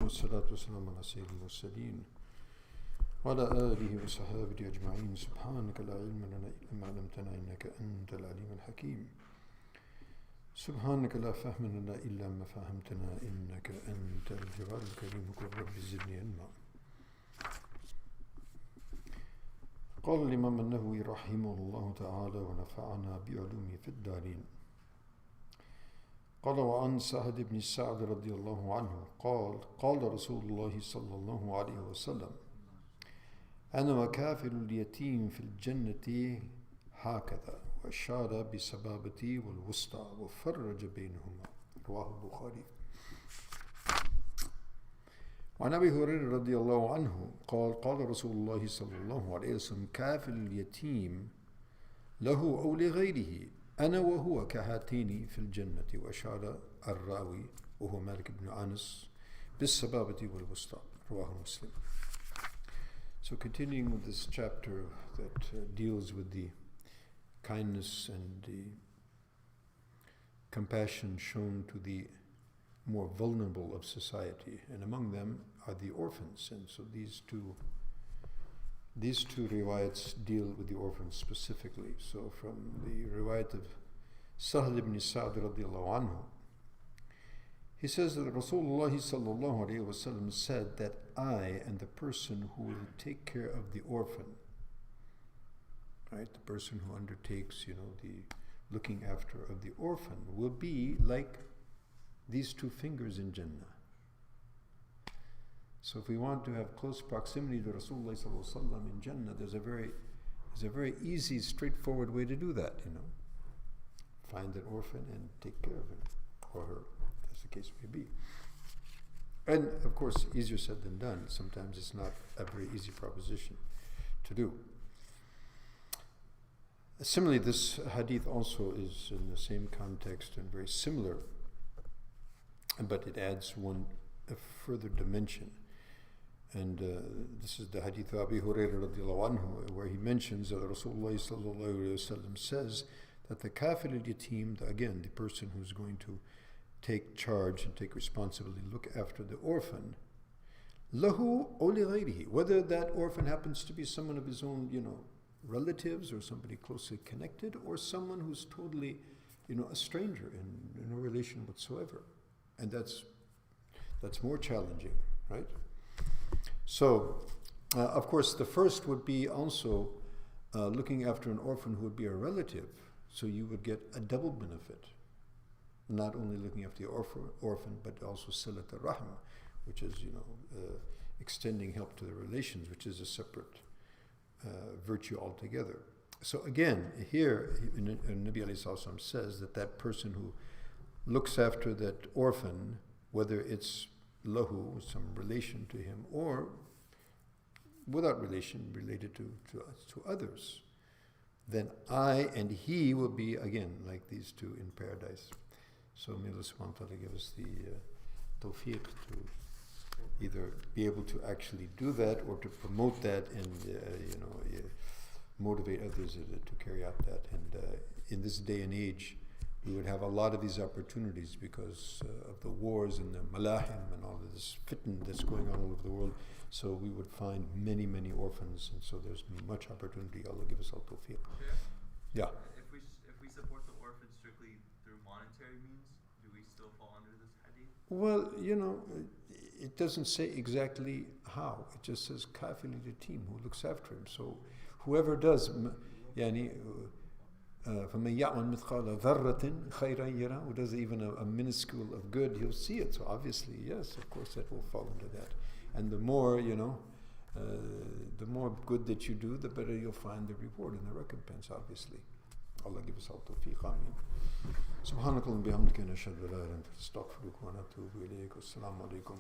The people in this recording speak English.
والصلاة والسلام على سيد المرسلين وعلى آله وصحابه أجمعين. سبحانك لا علم لنا إلا ما علمتنا إنك أنت العليم الحكيم. سبحانك لا فهم لنا إلا ما فهمتنا إنك أنت الجواد الكريم. قل رب زدني علما. قال الإمام النووي رحمه الله تعالى ونفعنا بعلومه في الدارين. قال وعن سعد بن سعد رضي الله عنه قال قال رسول الله صلى الله عليه وسلم أنا وكافل اليتيم في الجنة هكذا، وأشار بسبابتي والوسطى وفرج بينهما. رواه البخاري. وعن أبي هريرة رضي الله عنه قال قال رسول الله صلى الله عليه وسلم كافل اليتيم له أو لغيره أنا وهو كهاتين في الجنة، وأشار الراوي وهو مالك بن أنس بالسبابة والوسطى. رواه مسلم. So continuing with this chapter that deals with the kindness and the compassion shown to the more vulnerable of society, and among them are the orphans. And so these two riwayats deal with the orphans specifically. So from the riwayat of Sahl ibn Sa'd radiallahu anhu, he says that Rasulullah sallallahu alayhi wa sallam said that I and the person who will take care of the orphan, right, the person who undertakes, the looking after of the orphan, will be like these two fingers in Jannah. So if we want to have close proximity to Rasulullah sallallahu alaihi wasallam in Jannah, there's a very easy, straightforward way to do that. Find an orphan and take care of him or her, as the case may be. And of course, easier said than done. Sometimes it's not a very easy proposition to do. Similarly, this hadith also is in the same context and very similar, but it adds a further dimension. And this is the hadith of Abu Hurairah radiallahu anhu, where he mentions that Rasulullah sallallahu alayhi wa sallam says that the kafil al-yatim, again, the person who's going to take charge and take responsibility, look after the orphan, lahu aw li ghayrihi, whether that orphan happens to be someone of his own, relatives or somebody closely connected, or someone who's totally, a stranger in no relation whatsoever. And that's more challenging, right? So, of course, the first would be also looking after an orphan who would be a relative, so you would get a double benefit. Not only looking after the orphan, but also silat al-rahm, which is, extending help to the relations, which is a separate virtue altogether. So again, here, Nabi alayhi salam says that person who looks after that orphan, whether it's lahu, some relation to him, or without relation, related to others, then I and he will be, again, like these two in paradise. So may Allah subhanahu wa ta'ala give us the tawfiq to either be able to actually do that or to promote that and motivate others to carry out that. And in this day and age, we would have a lot of these opportunities because of the wars and the malahim and all of this fitna that's going on all over the world. So we would find many, many orphans, and so there's much opportunity. Allah give us all tawfiq. Yeah. If we support the orphans strictly through monetary means, do we still fall under this hadith? Well, it doesn't say exactly how. It just says kafil al-yatim, who looks after him. So whoever does, فَمَنْ يَعْمَلْ مِثْقَالَ ذَرَّةٍ خَيْرًا يَرَهُ, who does even a minuscule of good, he'll see it. So obviously, yes, of course, that will fall under that. And the more, the more good that you do, the better you'll find the reward and the recompense, obviously. Allah give us all tawfiq. Ameen. Subhanakallahumma bihamdika nashhadu an la ilaha illa anta astaghfiruka wa atubu ilayk. Assalamu alaikum.